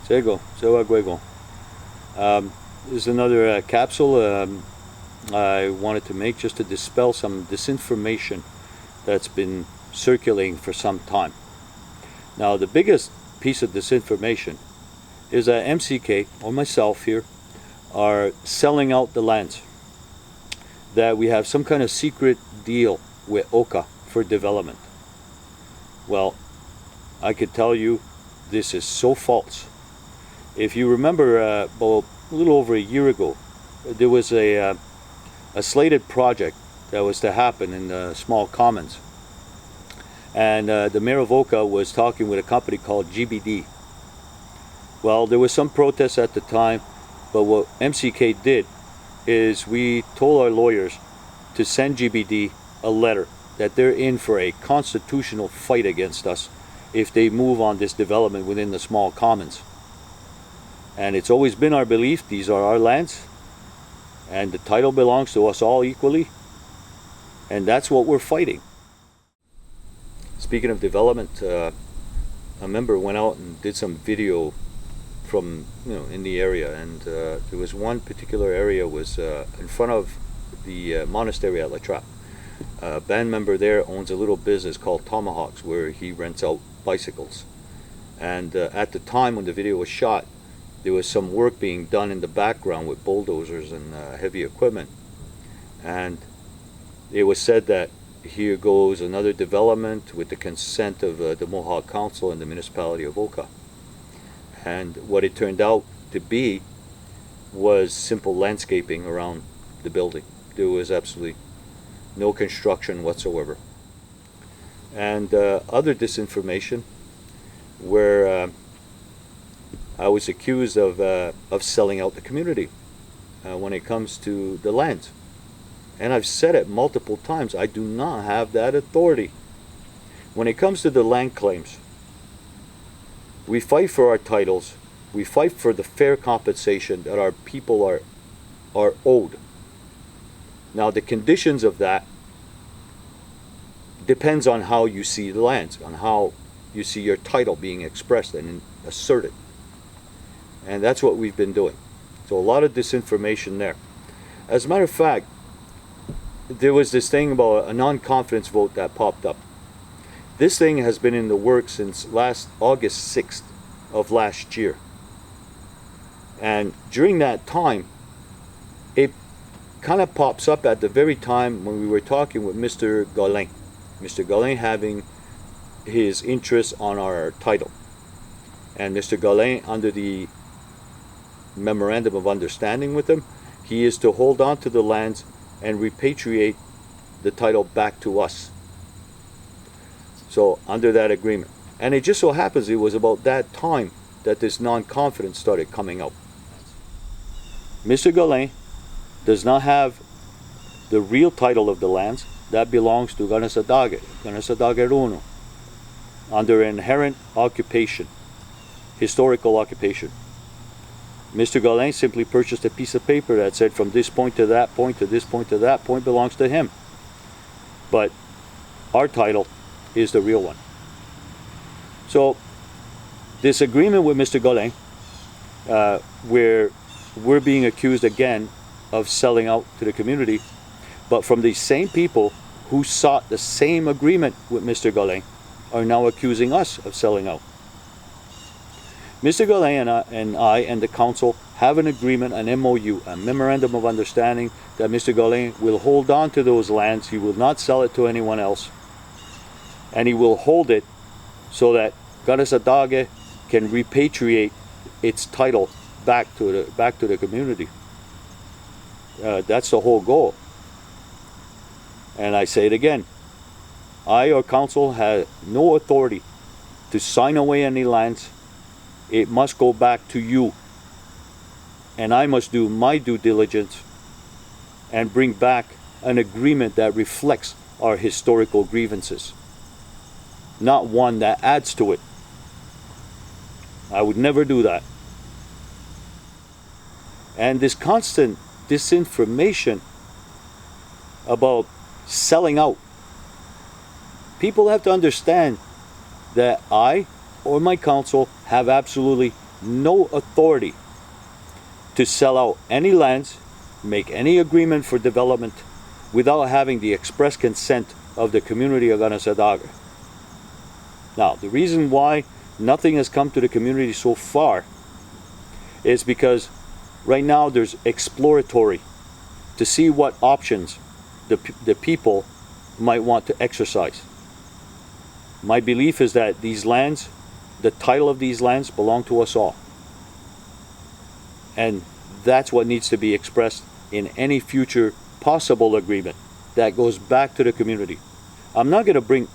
Sego, Sewa Guego. This is another capsule I wanted to make just to dispel some disinformation that's been circulating for some time. Now, the biggest piece of disinformation is that MCK, or myself here, are selling out the lands. That we have some kind of secret deal with Oka for development. Well, I could tell you this is so false. If you remember, about a little over a year ago, there was a slated project that was to happen in the small commons. And the mayor of Oka was talking with a company called GBD. Well, there was some protests at the time, but what MCK did is we told our lawyers to send GBD a letter that they're in for a constitutional fight against us if they move on this development within the small commons. And it's always been our belief these are our lands and the title belongs to us all equally, and that's what we're fighting. Speaking of development, a member went out and did some video from in the area, and there was one particular area was in front of the monastery at La Trappe. A band member there owns a little business called Tomahawks where he rents out bicycles, and at the time when the video was shot, there was some work being done in the background with bulldozers and heavy equipment, and it was said that here goes another development with the consent of the Mohawk Council and the municipality of Oka. And what it turned out to be was simple landscaping around the building. There was absolutely no construction whatsoever. And other disinformation where I was accused of selling out the community when it comes to the lands. And I've said it multiple times, I do not have that authority. When it comes to the land claims, we fight for our titles, we fight for the fair compensation that our people are owed. Now the conditions of that depends on how you see the lands, on how you see your title being expressed and asserted. And that's what we've been doing. So a lot of disinformation there. As a matter of fact, there was this thing about a non-confidence vote that popped up. This thing has been in the works since last August 6th of last year. And during that time, it kind of pops up at the very time when we were talking with Mr. Gaulin. Mr. Gaulin having his interest on our title. And Mr. Gaulin, under the memorandum of understanding with him, he is to hold on to the lands and repatriate the title back to us. So under that agreement. And it just so happens it was about that time that this non-confidence started coming out. Mr. Gaulin does not have the real title of the lands. That belongs to Ganesadage Runo, under inherent occupation, historical occupation. Mr. Gaulin simply purchased a piece of paper that said from this point to that point to this point to that point belongs to him. But our title is the real one. So this agreement with Mr. Gaulin, where we're being accused again of selling out to the community, but from the same people who sought the same agreement with Mr. Gaulin are now accusing us of selling out. Mr. Gaulin and I and the council have an agreement, an MOU, a memorandum of understanding that Mr. Gaulin will hold on to those lands. He will not sell it to anyone else. And he will hold it so that Ganesadage can repatriate its title back to the community. That's the whole goal. And I say it again. I or council have no authority to sign away any lands. It must go back to you. And I must do my due diligence and bring back an agreement that reflects our historical grievances, not one that adds to it. I would never do that. And this constant disinformation about selling out, people have to understand that I or my council have absolutely no authority to sell out any lands, make any agreement for development without having the express consent of the community of Ganasadaga. Now, the reason why nothing has come to the community so far is because right now there's exploratory to see what options the people might want to exercise. My belief is that these lands, the title of these lands, belong to us all. And that's what needs to be expressed in any future possible agreement that goes back to the community. I'm not going to bring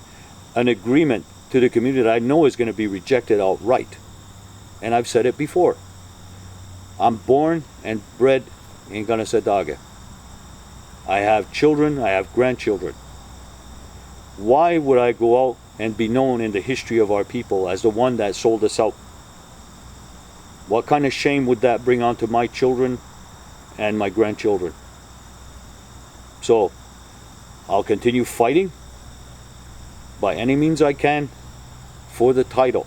an agreement to the community that I know is going to be rejected outright. And I've said it before. I'm born and bred in Ganasadaga. I have children, I have grandchildren. Why would I go out and be known in the history of our people as the one that sold us out? What kind of shame would that bring onto my children and my grandchildren? So, I'll continue fighting by any means I can for the title.